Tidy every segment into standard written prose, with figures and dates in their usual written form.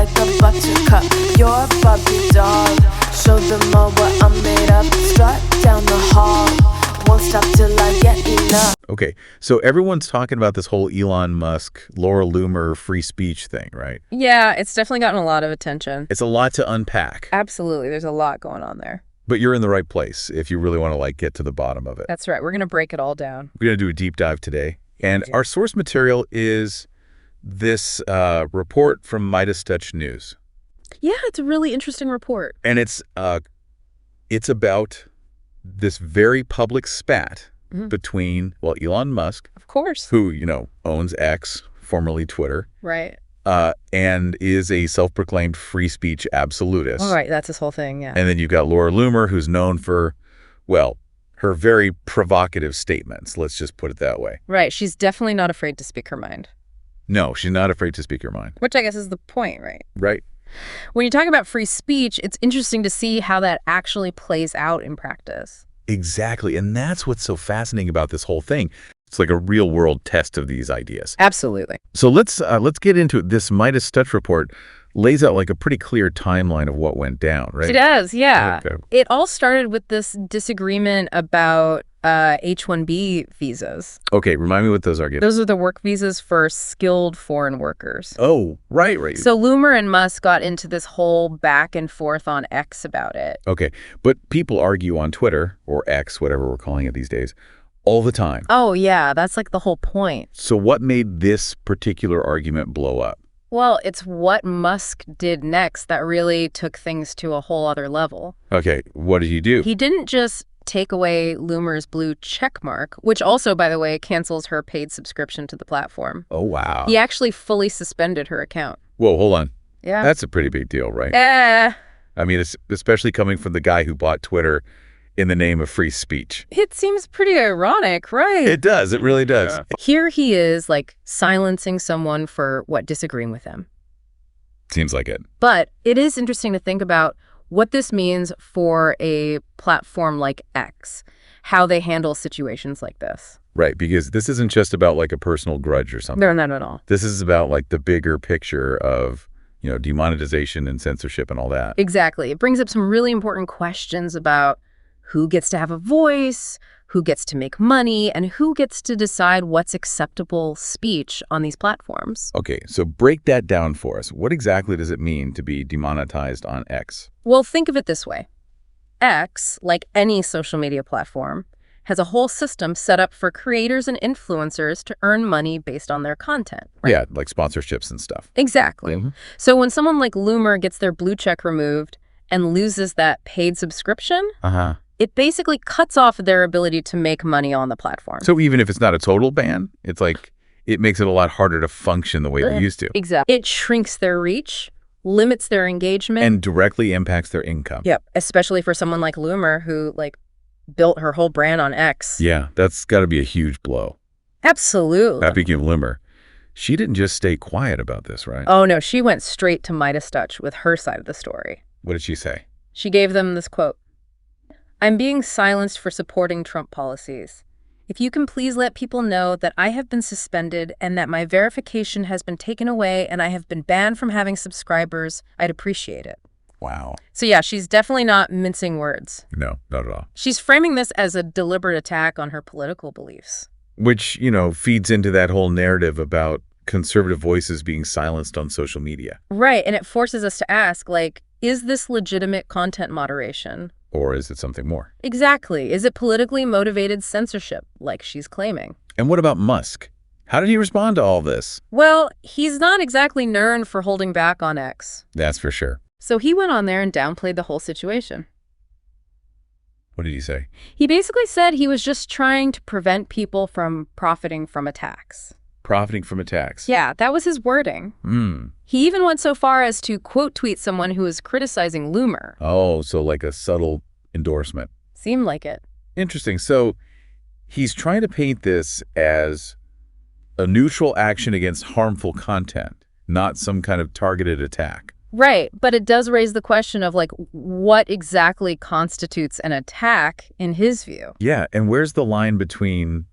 like a buttercup. You're a Barbie doll. Show them all what I'm made of. Strut down the hall. Won't stop till I get enough. Okay, so everyone's talking about this whole Elon Musk, Laura Loomer free speech thing, right? Yeah, it's definitely gotten a lot of attention. It's a lot to unpack. Absolutely. There's a lot going on there. But you're in the right place if you really want to get to the bottom of it. That's right. We're going to break it all down. We're going to do a deep dive today. And our source material is this report from Midas Touch News. Yeah, it's a really interesting report. And it's about this very public spat between, well, Elon Musk, of course, who, owns X, formerly Twitter. Right. And is a self-proclaimed free speech absolutist. All right, that's his whole thing, yeah. And then you've got Laura Loomer, who's known for, well, her very provocative statements. Let's just put it that way. Right. She's definitely not afraid to speak her mind. No, she's not afraid to speak her mind. Which I guess is the point, right? Right. When you talk about free speech, it's interesting to see how that actually plays out in practice. Exactly. And that's what's so fascinating about this whole thing. It's like a real-world test of these ideas. Absolutely. So let's get into it. This Midas Touch report lays out a pretty clear timeline of what went down, right? It does, yeah. Okay. It all started with this disagreement about H-1B visas. Okay, remind me what those are again. Those are the work visas for skilled foreign workers. Oh, right. So Loomer and Musk got into this whole back and forth on X about it. Okay, but people argue on Twitter, or X, whatever we're calling it these days, all the time. Oh, yeah, that's the whole point. So what made this particular argument blow up? Well, it's what Musk did next that really took things to a whole other level. Okay, what did he do? He didn't just take away Loomer's blue check mark, which also, by the way, cancels her paid subscription to the platform. Oh, wow. He actually fully suspended her account. Whoa, hold on. Yeah. That's a pretty big deal, right? I mean, especially coming from the guy who bought Twitter in the name of free speech. It seems pretty ironic, right? It does. It really does. Yeah. Here he is, silencing someone for disagreeing with him. Seems like it. But it is interesting to think about what this means for a platform like X, how they handle situations like this. Right, because this isn't just about a personal grudge or something. No, not at all. This is about the bigger picture of, demonetization and censorship and all that. Exactly. It brings up some really important questions about who gets to have a voice, who gets to make money, and who gets to decide what's acceptable speech on these platforms. Okay, so break that down for us. What exactly does it mean to be demonetized on X? Well, think of it this way. X, like any social media platform, has a whole system set up for creators and influencers to earn money based on their content. Right? Yeah, like sponsorships and stuff. Exactly. Mm-hmm. So when someone like Loomer gets their blue check removed and loses that paid subscription, it basically cuts off their ability to make money on the platform. So even if it's not a total ban, it's it makes it a lot harder to function the way it used to. Exactly. It shrinks their reach, limits their engagement. And directly impacts their income. Yep. Especially for someone like Loomer who built her whole brand on X. Yeah, that's got to be a huge blow. Absolutely. Speaking of Loomer, she didn't just stay quiet about this, right? Oh, no. She went straight to Midas Touch with her side of the story. What did she say? She gave them this quote. "I'm being silenced for supporting Trump policies. If you can please let people know that I have been suspended and that my verification has been taken away and I have been banned from having subscribers, I'd appreciate it." Wow. So yeah, she's definitely not mincing words. No, not at all. She's framing this as a deliberate attack on her political beliefs. Which, feeds into that whole narrative about conservative voices being silenced on social media. Right, and it forces us to ask, is this legitimate content moderation? Or is it something more? Exactly. Is it politically motivated censorship, like she's claiming? And what about Musk? How did he respond to all this? Well, he's not exactly known for holding back on X. That's for sure. So he went on there and downplayed the whole situation. What did he say? He basically said he was just trying to prevent people from profiting from attacks. Profiting from attacks? Yeah, that was his wording. He even went so far as to quote tweet someone who was criticizing Loomer. Oh, so like a subtle endorsement. Seemed like it. Interesting. So he's trying to paint this as a neutral action against harmful content, not some kind of targeted attack. Right, but it does raise the question of what exactly constitutes an attack in his view. Yeah, and where's the line between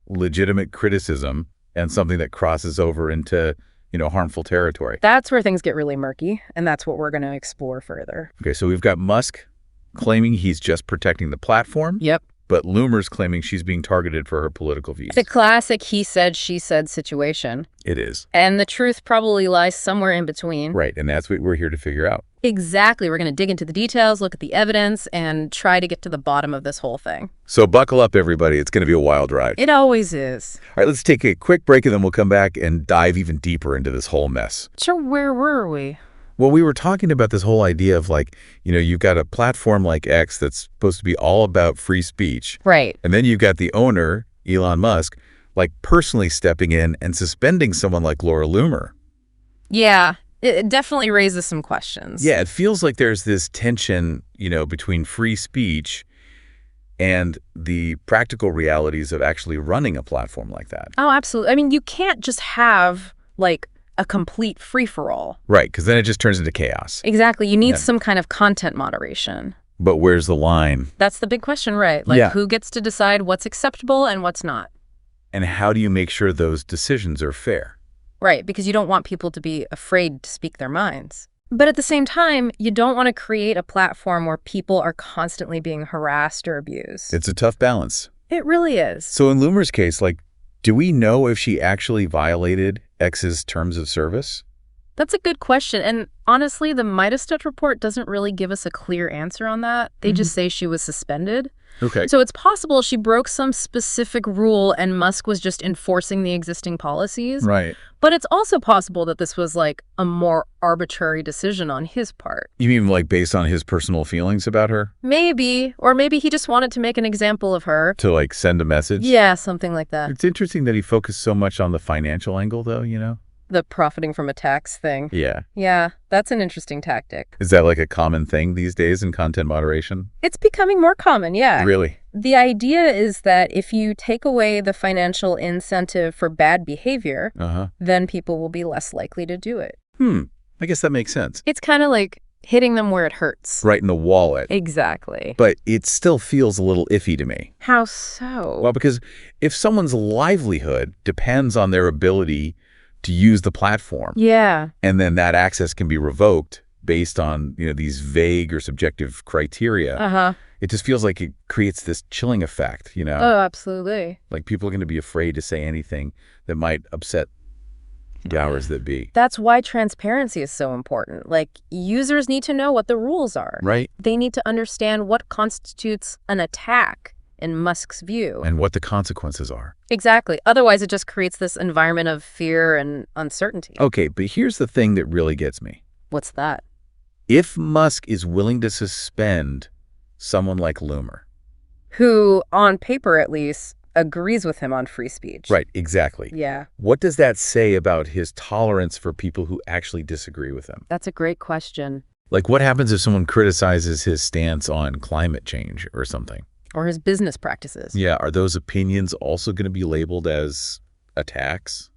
legitimate criticism and something that crosses over into, harmful territory. That's where things get really murky, and that's what we're going to explore further. Okay, so we've got Musk claiming he's just protecting the platform. Yep. But Loomer's claiming she's being targeted for her political views. The classic he said, she said situation. It is. And the truth probably lies somewhere in between. Right, and that's what we're here to figure out. Exactly. We're going to dig into the details, look at the evidence, and try to get to the bottom of this whole thing. So buckle up, everybody. It's going to be a wild ride. It always is. All right, let's take a quick break, and then we'll come back and dive even deeper into this whole mess. Sure, where were we? Well, we were talking about this whole idea of you've got a platform like X that's supposed to be all about free speech. Right. And then you've got the owner, Elon Musk, personally stepping in and suspending someone like Laura Loomer. Yeah, it definitely raises some questions. Yeah, it feels like there's this tension, between free speech and the practical realities of actually running a platform like that. Oh, absolutely. I mean, you can't just have, a complete free-for-all. Right, because then it just turns into chaos. Exactly. You need some kind of content moderation. But where's the line? That's the big question, right? Who gets to decide what's acceptable and what's not? And how do you make sure those decisions are fair? Right, because you don't want people to be afraid to speak their minds. But at the same time, you don't want to create a platform where people are constantly being harassed or abused. It's a tough balance. It really is. So in Loomer's case, do we know if she actually violated X's terms of service? That's a good question. And honestly, the Midas report doesn't really give us a clear answer on that. They just say she was suspended. Okay. So it's possible she broke some specific rule and Musk was just enforcing the existing policies. Right. But it's also possible that this was a more arbitrary decision on his part. You mean based on his personal feelings about her? Maybe. Or maybe he just wanted to make an example of her. To send a message? Yeah, something like that. It's interesting that he focused so much on the financial angle though, The profiting from attacks thing. Yeah. Yeah, that's an interesting tactic. Is that a common thing these days in content moderation? It's becoming more common, yeah. Really? The idea is that if you take away the financial incentive for bad behavior, then people will be less likely to do it. I guess that makes sense. It's kind of like hitting them where it hurts. Right in the wallet. Exactly. But it still feels a little iffy to me. How so? Well, because if someone's livelihood depends on their ability to use the platform. Yeah. And then that access can be revoked based on, these vague or subjective criteria. It just feels like it creates this chilling effect, Oh, absolutely. People are going to be afraid to say anything that might upset the powers that be. That's why transparency is so important. Users need to know what the rules are. Right. They need to understand what constitutes an attack in Musk's view. And what the consequences are. Exactly. Otherwise, it just creates this environment of fear and uncertainty. Okay, but here's the thing that really gets me. What's that? If Musk is willing to suspend someone like Loomer, who, on paper at least, agrees with him on free speech. Right, exactly. Yeah. What does that say about his tolerance for people who actually disagree with him? That's a great question. What happens if someone criticizes his stance on climate change or something? Or his business practices. Yeah, are those opinions also going to be labeled as attacks?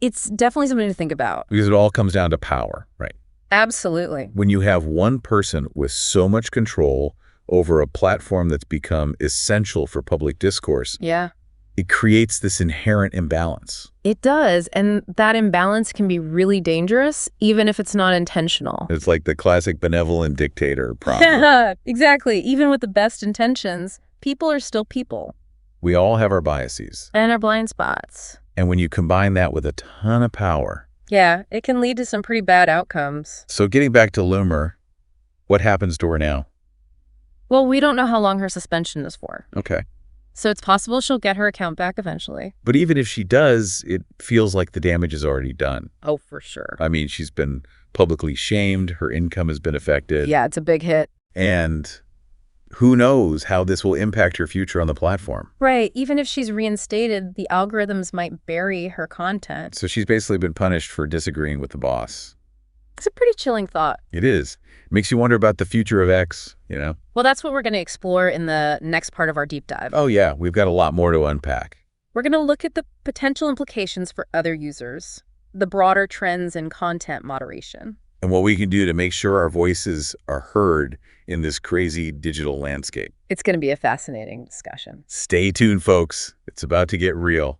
It's definitely something to think about. Because it all comes down to power, right? Absolutely. When you have one person with so much control over a platform that's become essential for public discourse, yeah, it creates this inherent imbalance. It does, and that imbalance can be really dangerous, even if it's not intentional. It's like the classic benevolent dictator problem. Exactly. Even with the best intentions, people are still people. We all have our biases. And our blind spots. And when you combine that with a ton of power... yeah, it can lead to some pretty bad outcomes. So getting back to Loomer, what happens to her now? Well, we don't know how long her suspension is for. Okay. So it's possible she'll get her account back eventually. But even if she does, it feels like the damage is already done. Oh, for sure. I mean, she's been publicly shamed. Her income has been affected. Yeah, it's a big hit. And who knows how this will impact her future on the platform. Right. Even if she's reinstated, the algorithms might bury her content. So she's basically been punished for disagreeing with the boss. It's a pretty chilling thought. It is. It makes you wonder about the future of X, Well, that's what we're going to explore in the next part of our deep dive. Oh, yeah. We've got a lot more to unpack. We're going to look at the potential implications for other users, the broader trends in content moderation, and what we can do to make sure our voices are heard in this crazy digital landscape. It's going to be a fascinating discussion. Stay tuned, folks. It's about to get real.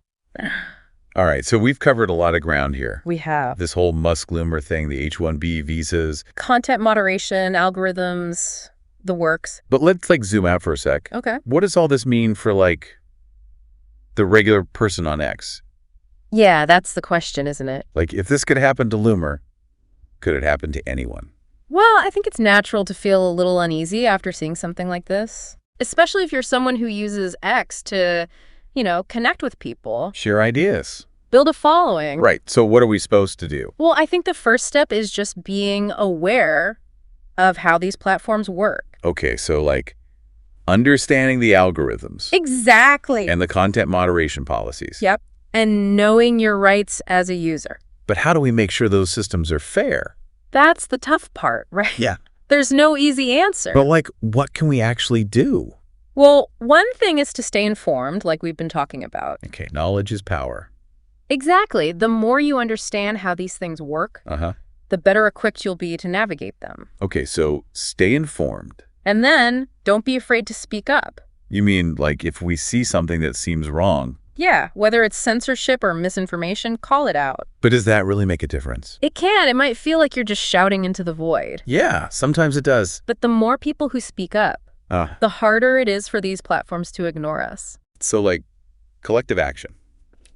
All right, so we've covered a lot of ground here. We have. This whole Musk Loomer thing, the H-1B visas. Content moderation, algorithms, the works. But let's zoom out for a sec. Okay. What does all this mean for the regular person on X? Yeah, that's the question, isn't it? If this could happen to Loomer, could it happen to anyone? Well, I think it's natural to feel a little uneasy after seeing something like this, especially if you're someone who uses X to, connect with people. Share ideas. Build a following. Right. So what are we supposed to do? Well, I think the first step is just being aware of how these platforms work. Okay, so understanding the algorithms. Exactly. And the content moderation policies. Yep. And knowing your rights as a user. But how do we make sure those systems are fair? That's the tough part, right? Yeah. There's no easy answer. But what can we actually do? Well, one thing is to stay informed, like we've been talking about. Okay, knowledge is power. Exactly. The more you understand how these things work, the better equipped you'll be to navigate them. Okay, so stay informed. And then don't be afraid to speak up. You mean if we see something that seems wrong? Yeah, whether it's censorship or misinformation, call it out. But does that really make a difference? It can. It might feel like you're just shouting into the void. Yeah, sometimes it does. But the more people who speak up, the harder it is for these platforms to ignore us. So collective action.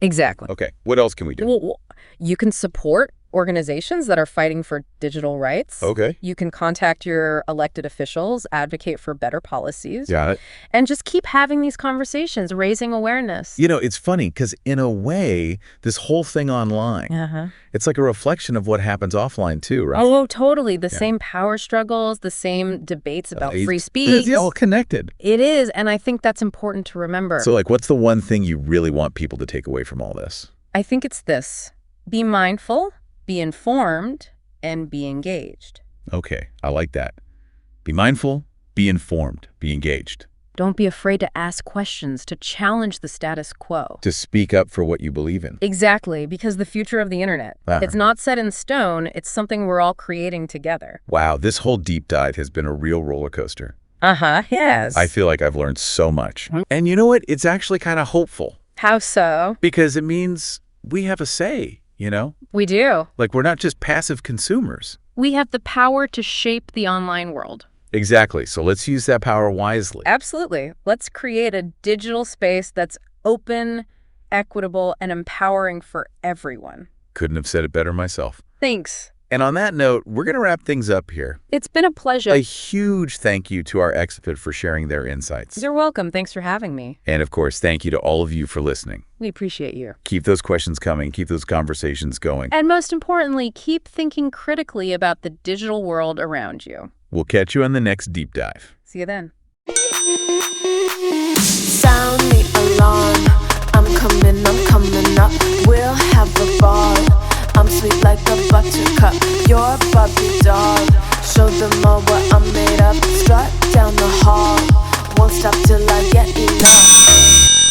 Exactly. Okay, what else can we do? Well, you can support organizations that are fighting for digital rights. Okay. You can contact your elected officials, advocate for better policies. Got it. And just keep having these conversations, raising awareness. It's funny because in a way, this whole thing online, it's like a reflection of what happens offline too, right? Oh, totally. The same power struggles, the same debates about free speech. It's all connected. It is. And I think that's important to remember. So what's the one thing you really want people to take away from all this? I think it's this. Be mindful, be informed, and be engaged. Okay, I like that. Be mindful, be informed, be engaged. Don't be afraid to ask questions, to challenge the status quo. To speak up for what you believe in. Exactly, because the future of the internet, it's not set in stone, it's something we're all creating together. Wow, this whole deep dive has been a real roller coaster. Yes. I feel like I've learned so much. And you know what? It's actually kind of hopeful. How so? Because it means we have a say, We do. We're not just passive consumers. We have the power to shape the online world. Exactly. So let's use that power wisely. Absolutely. Let's create a digital space that's open, equitable, and empowering for everyone. Couldn't have said it better myself. Thanks. And on that note, we're going to wrap things up here. It's been a pleasure. A huge thank you to our expert for sharing their insights. You're welcome. Thanks for having me. And of course, thank you to all of you for listening. We appreciate you. Keep those questions coming. Keep those conversations going. And most importantly, keep thinking critically about the digital world around you. We'll catch you on the next deep dive. See you then. Sound the alarm. I'm coming up. We'll have a ball. I'm sweet like a buttercup. You're a Barbie doll. Show them all what I'm made of. Strut down the hall. Won't stop till I get enough.